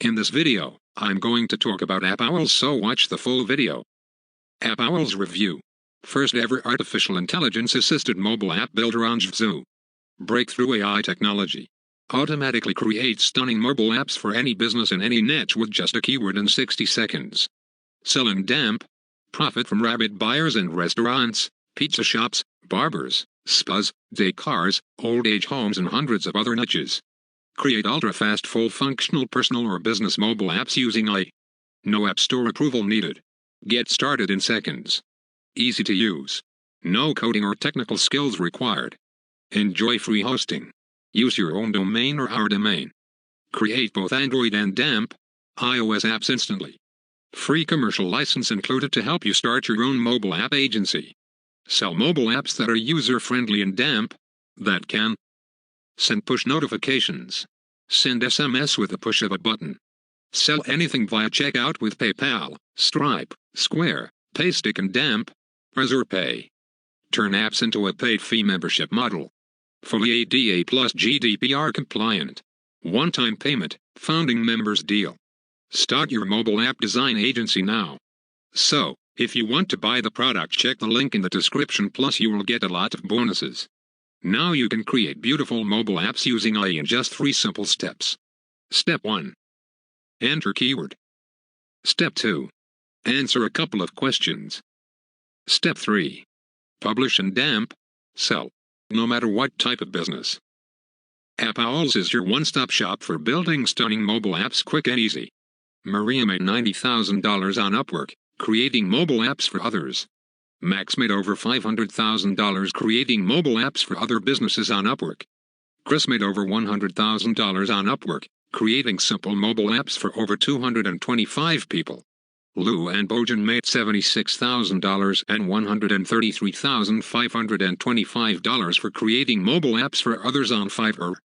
In this video, I'm going to talk about AppOwls, so watch the full video. AppOwls Review. First ever artificial intelligence assisted mobile app builder on Zhu. Breakthrough AI technology. Automatically creates stunning mobile apps for any business in any niche with just a keyword in 60 seconds. Selling damp. Profit from rabid buyers in restaurants, pizza shops, barbers, spas, decors, old age homes and hundreds of other niches. Create ultra-fast full-functional personal or business mobile apps using AI. No App Store approval needed. Get started in seconds. Easy to use. No coding or technical skills required. Enjoy free hosting. Use your own domain or our domain. Create both Android and damp iOS apps instantly. Free commercial license included to help you start your own mobile app agency. Sell mobile apps that are user-friendly and damp, that can send push notifications. Send SMS with the push of a button. Sell anything via checkout with PayPal, Stripe, Square, Paystick and damp, Razorpay. Turn apps into a paid fee membership model. Fully ADA plus GDPR compliant. One-time payment, founding members deal. Start your mobile app design agency now. So, if you want to buy the product, check the link in the description, plus you will get a lot of bonuses. Now you can create beautiful mobile apps using AI in just 3 simple steps. Step 1. Enter keyword. Step 2. Answer a couple of questions. Step 3. Publish and damp sell, no matter what type of business. AppOwls is your one-stop shop for building stunning mobile apps quick and easy. Maria made $90,000 on Upwork, creating mobile apps for others. Max made over $500,000 creating mobile apps for other businesses on Upwork. Chris made over $100,000 on Upwork, creating simple mobile apps for over 225 people. Lou and Bojan made $76,000 and $133,525 for creating mobile apps for others on Fiverr.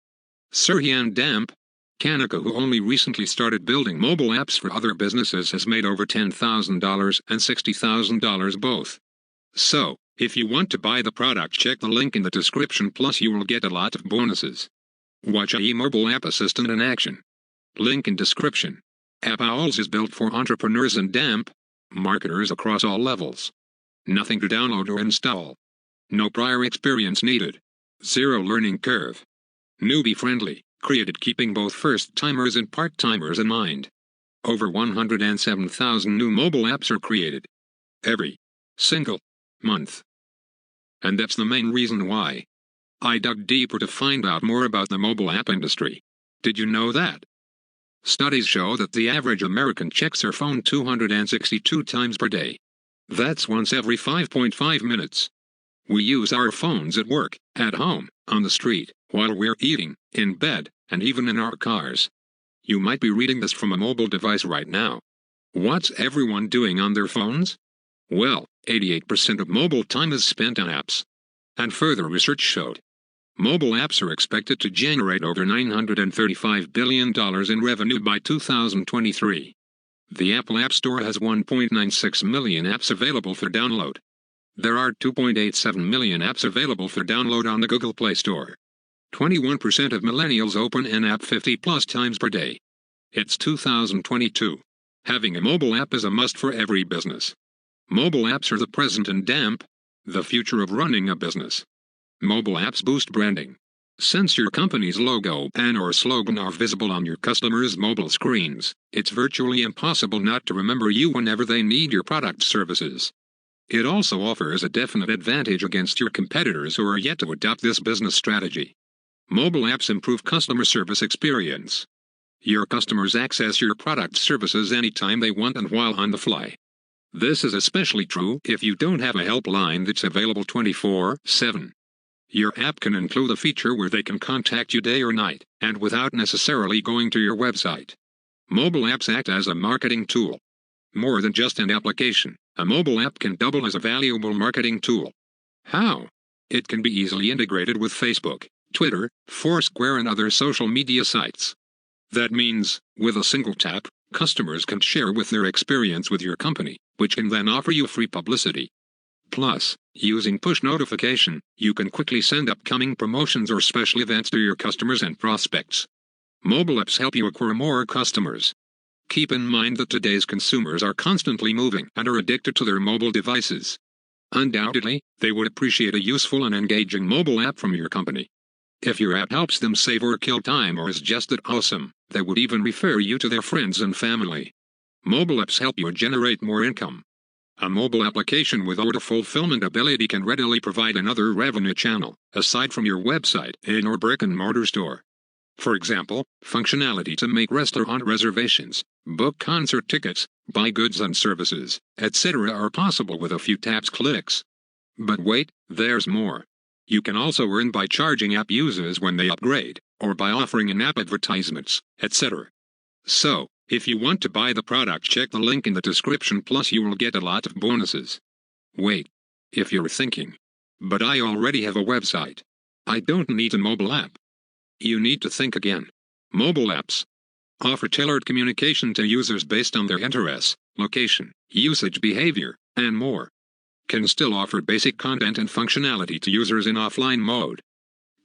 Serhian Damp Kanaka, who only recently started building mobile apps for other businesses, has made over $10,000 and $60,000 both. So, if you want to buy the product, check the link in the description, plus you will get a lot of bonuses. Watch AI Mobile App Assistant in action. Link in description. AppOwls is built for entrepreneurs and damp marketers across all levels. Nothing to download or install. No prior experience needed. Zero learning curve. Newbie friendly. Created keeping both first-timers and part-timers in mind. Over 107,000 new mobile apps are created every single month. And that's the main reason why I dug deeper to find out more about the mobile app industry. Did you know that? Studies show that the average American checks their phone 262 times per day. That's once every 5.5 minutes. We use our phones at work, at home, on the street, while we're eating, in bed, and even in our cars. You might be reading this from a mobile device right now. What's everyone doing on their phones? Well, 88% of mobile time is spent on apps. And further research showed mobile apps are expected to generate over $935 billion in revenue by 2023. The Apple App Store has 1.96 million apps available for download. There are 2.87 million apps available for download on the Google Play Store. 21% of millennials open an app 50+ times per day. It's 2022. Having a mobile app is a must for every business. Mobile apps are the present and damp the future of running a business. Mobile apps boost branding. Since your company's logo and/or slogan are visible on your customers' mobile screens, it's virtually impossible not to remember you whenever they need your product services. It also offers a definite advantage against your competitors who are yet to adopt this business strategy. Mobile apps improve customer service experience. Your customers access your product services anytime they want and while on the fly. This is especially true if you don't have a helpline that's available 24/7. Your app can include a feature where they can contact you day or night, and without necessarily going to your website. Mobile apps act as a marketing tool. More than just an application, a mobile app can double as a valuable marketing tool. How? It can be easily integrated with Facebook, Twitter, Foursquare and other social media sites. That means, with a single tap, customers can share with their experience with your company, which can then offer you free publicity. Plus, using push notification, you can quickly send upcoming promotions or special events to your customers and prospects. Mobile apps help you acquire more customers. Keep in mind that today's consumers are constantly moving and are addicted to their mobile devices. Undoubtedly, they would appreciate a useful and engaging mobile app from your company. If your app helps them save or kill time or is just that awesome, they would even refer you to their friends and family. Mobile apps help you generate more income. A mobile application with order fulfillment ability can readily provide another revenue channel, aside from your website and or brick-and-mortar store. For example, functionality to make restaurant reservations, book concert tickets, buy goods and services, etc. are possible with a few clicks. But wait, there's more. You can also earn by charging app users when they upgrade, or by offering in-app advertisements, etc. So, if you want to buy the product, check the link in the description, plus you will get a lot of bonuses. Wait. If you're thinking, but I already have a website. I don't need a mobile app. You need to think again. Mobile apps offer tailored communication to users based on their interests, location, usage behavior, and more. Can still offer basic content and functionality to users in offline mode.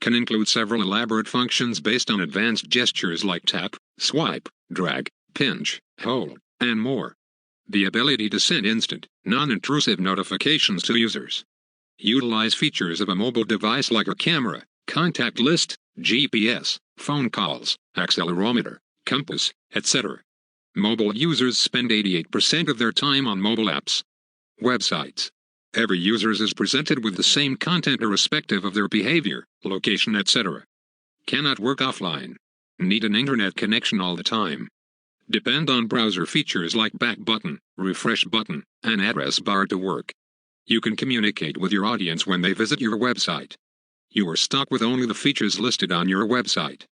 Can include several elaborate functions based on advanced gestures like tap, swipe, drag, pinch, hold, and more. The ability to send instant, non-intrusive notifications to users. Utilize features of a mobile device like a camera, contact list, GPS, phone calls, accelerometer, compass, etc. Mobile users spend 88% of their time on mobile apps. Websites. Every user is presented with the same content irrespective of their behavior, location, etc. Cannot work offline. Need an internet connection all the time. Depend on browser features like back button, refresh button, and address bar to work. You can communicate with your audience when they visit your website. You are stuck with only the features listed on your website.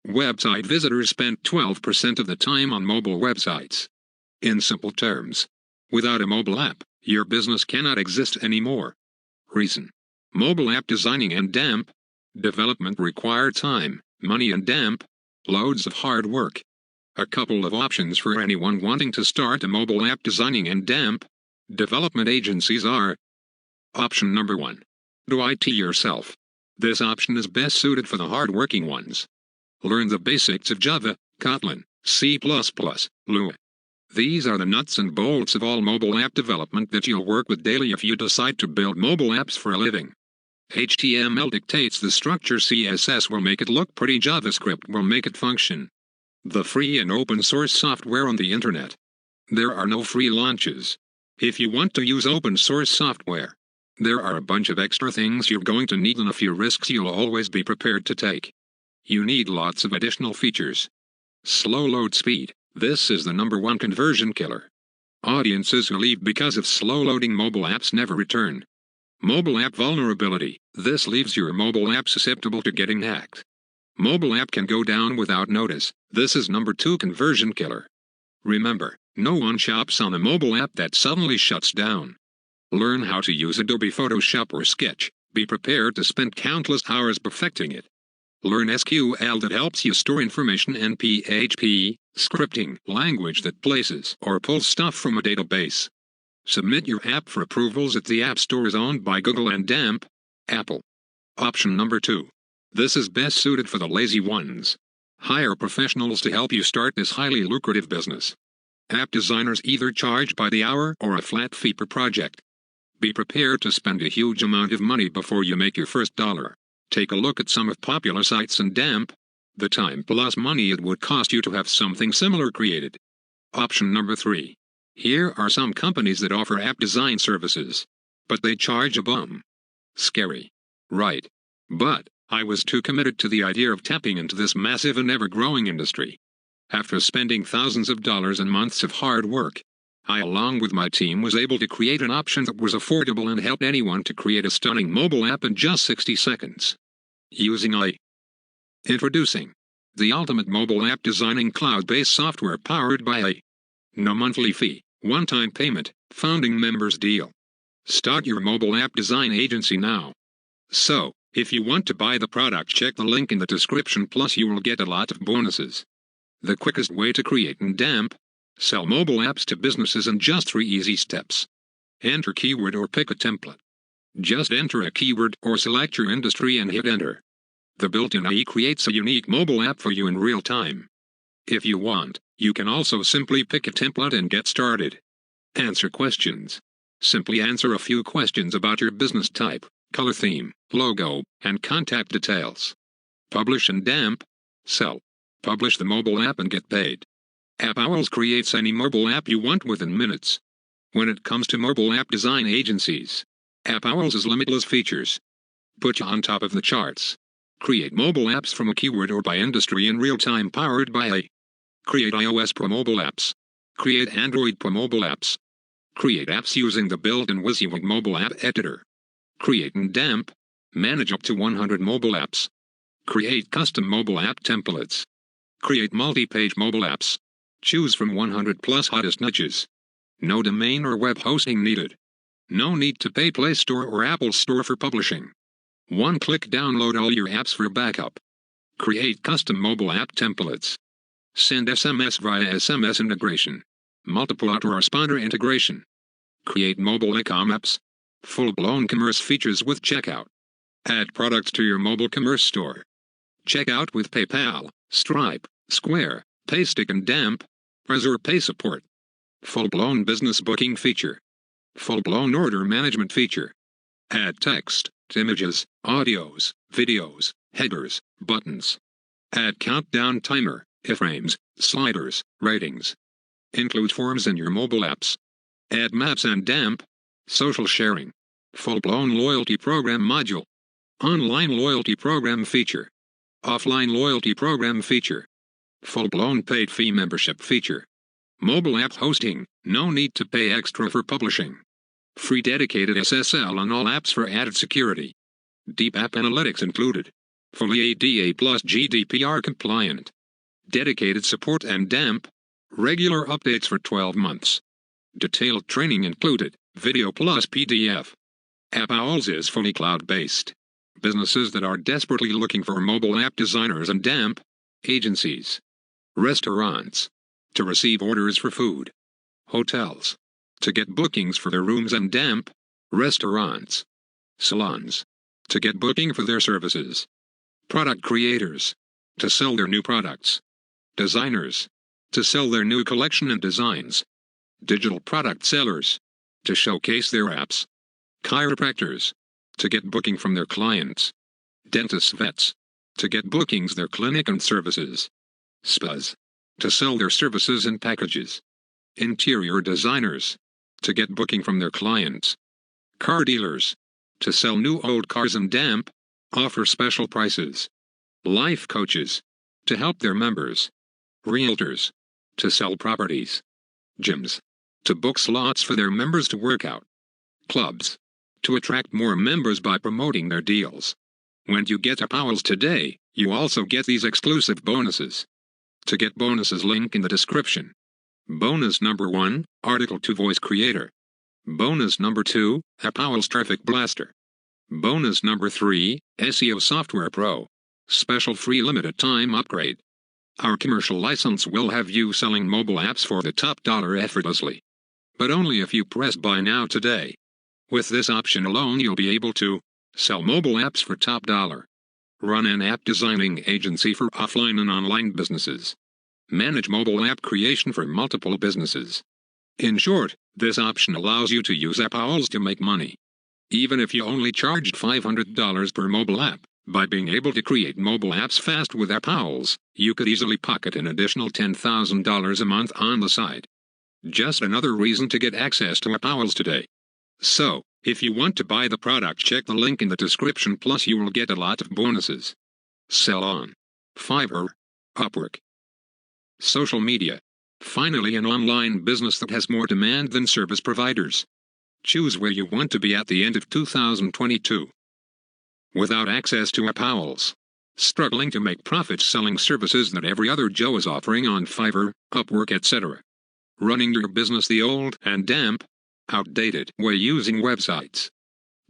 Website visitors spend 12% of the time on mobile websites. In simple terms, without a mobile app, your business cannot exist anymore. Reason. Mobile app designing and damp. Development require time, money and damp. Loads of hard work. A couple of options for anyone wanting to start a mobile app designing and damp. Development agencies are. Option number 1. Do IT yourself. This option is best suited for the hard-working ones. Learn the basics of Java, Kotlin, C++, Lua. These are the nuts and bolts of all mobile app development that you'll work with daily if you decide to build mobile apps for a living. HTML dictates the structure, CSS will make it look pretty, JavaScript will make it function. The free and open source software on the internet. There are no free launches. If you want to use open source software, there are a bunch of extra things you're going to need and a few risks you'll always be prepared to take. You need lots of additional features. Slow load speed. This is the #1 conversion killer. Audiences who leave because of slow loading mobile apps never return. Mobile app vulnerability. This leaves your mobile app susceptible to getting hacked. Mobile app can go down without notice. This is #2 conversion killer. Remember, no one shops on a mobile app that suddenly shuts down. Learn how to use Adobe Photoshop or Sketch. Be prepared to spend countless hours perfecting it. Learn SQL that helps you store information, and PHP, scripting language that places or pulls stuff from a database. Submit your app for approvals at the App Store is owned by Google and damp. Apple. Option number 2. This is best suited for the lazy ones. Hire professionals to help you start this highly lucrative business. App designers either charge by the hour or a flat fee per project. Be prepared to spend a huge amount of money before you make your first dollar. Take a look at some of popular sites and damp. The time plus money it would cost you to have something similar created. Option number 3. Here are some companies that offer app design services. But they charge a bum. Scary. Right. But I was too committed to the idea of tapping into this massive and ever-growing industry. After spending thousands of dollars and months of hard work, I along with my team was able to create an option that was affordable and helped anyone to create a stunning mobile app in just 60 seconds. Using AI. Introducing the ultimate mobile app designing cloud-based software powered by AI. No monthly fee, one-time payment, founding members deal. Start your mobile app design agency now. So, if you want to buy the product, check the link in the description, plus you will get a lot of bonuses. The quickest way to create and damp. Sell mobile apps to businesses in just 3 easy steps. Enter keyword or pick a template. Just enter a keyword or select your industry and hit enter. The built-in AI creates a unique mobile app for you in real time. If you want, you can also simply pick a template and get started. Answer questions. Simply answer a few questions about your business type, color theme, logo, and contact details. Publish and damp. Sell. Publish the mobile app and get paid. AppOwls creates any mobile app you want within minutes. When it comes to mobile app design agencies, AppOwls has limitless features. Put you on top of the charts. Create mobile apps from a keyword or by industry in real time powered by AI. Create iOS Pro mobile apps. Create Android Pro mobile apps. Create apps using the built-in WYSIWYG mobile app editor. Create and damp. Manage up to 100 mobile apps. Create custom mobile app templates. Create multi-page mobile apps. Choose from 100 plus hottest niches. No domain or web hosting needed. No need to pay Play Store or Apple Store for publishing. One-click download all your apps for backup. Create custom mobile app templates. Send SMS via SMS integration. Multiple autoresponder integration. Create mobile e-com apps. Full-blown commerce features with checkout. Add products to your mobile commerce store. Checkout with PayPal, Stripe, Square, Paystick and Damp. Razor Pay support. Full-blown business booking feature. Full-blown order management feature. Add text, images, audios, videos, headers, buttons. Add countdown timer, iframes, sliders, ratings. Include forms in your mobile apps. Add maps and damp. Social sharing. Full-blown loyalty program module. Online loyalty program feature. Offline loyalty program feature. Full-blown paid fee membership feature. Mobile app hosting, no need to pay extra for publishing. Free dedicated SSL on all apps for added security. Deep app analytics included. Fully ADA plus GDPR compliant. Dedicated support and damp. Regular updates for 12 months. Detailed training included, video plus PDF. AppOwls is fully cloud-based. Businesses that are desperately looking for mobile app designers and damp. Agencies. Restaurants. To receive orders for food. Hotels. To get bookings for their rooms and damp. Restaurants. Salons. To get booking for their services. Product creators. To sell their new products. Designers. To sell their new collection and designs. Digital product sellers. To showcase their apps. Chiropractors. To get booking from their clients. Dentists, vets. To get bookings their clinic and services. Spas. To sell their services and packages. Interior designers. To get booking from their clients. Car dealers. To sell new old cars and damp. Offer special prices. Life coaches. To help their members. Realtors. To sell properties. Gyms. To book slots for their members to work out. Clubs. To attract more members by promoting their deals. When you get AppOwls today, you also get these exclusive bonuses. To get bonuses, link in the description. Bonus number 1, Article 2 Voice Creator. Bonus number 2, AppOwls Traffic Blaster. Bonus number 3, SEO Software Pro. Special free limited time upgrade. Our commercial license will have you selling mobile apps for the top dollar effortlessly. But only if you press buy now today. With this option alone, you'll be able to sell mobile apps for top dollar. Run an app designing agency for offline and online businesses. Manage mobile app creation for multiple businesses. In short, this option allows you to use AppOwls to make money. Even if you only charged $500 per mobile app, by being able to create mobile apps fast with AppOwls, you could easily pocket an additional $10,000 a month on the side. Just another reason to get access to AppOwls today. So, if you want to buy the product, check the link in the description, plus you will get a lot of bonuses. Sell on Fiverr, Upwork. Social media. Finally, an online business that has more demand than service providers. Choose where you want to be at the end of 2022. Without access to AppOwls. Struggling to make profits selling services that every other Joe is offering on Fiverr, Upwork, etc. Running your business the old and damp, outdated way, using websites.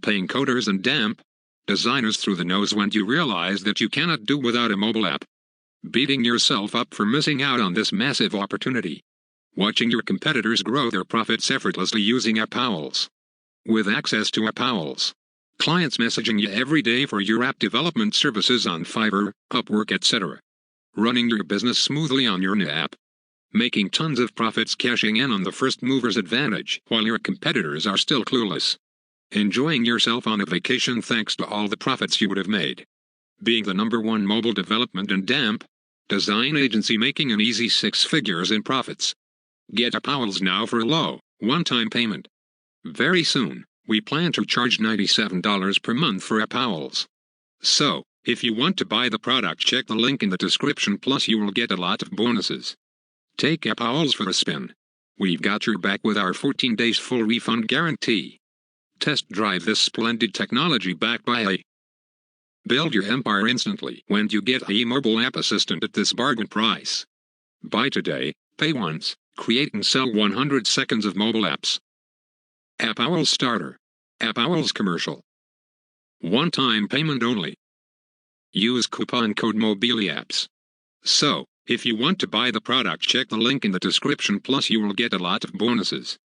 Paying coders and damp designers through the nose when you realize that you cannot do without a mobile app. Beating yourself up for missing out on this massive opportunity. Watching your competitors grow their profits effortlessly using AppOwls. With access to AppOwls. Clients messaging you every day for your app development services on Fiverr, Upwork, etc. running your business smoothly on your new app, making tons of profits, cashing in on the first mover's advantage while your competitors are still clueless, enjoying yourself on a vacation thanks to all the profits you would have made, being the #1 mobile development and DAMP design agency making an easy 6 figures in profits. Get AppOwls now for a low, one-time payment. Very soon, we plan to charge $97 per month for AppOwls. So, if you want to buy the product, check the link in the description, plus you will get a lot of bonuses. Take AppOwls for a spin. We've got your back with our 14 days full refund guarantee. Test drive this splendid technology backed by AI. Build your empire instantly when you get a mobile app assistant at this bargain price. Buy today, pay once, create and sell 100 seconds of mobile apps. AppOwls Starter. AppOwls Commercial. One-time payment only. Use coupon code MOBILEAPPS. So, if you want to buy the product, check the link in the description, plus you will get a lot of bonuses.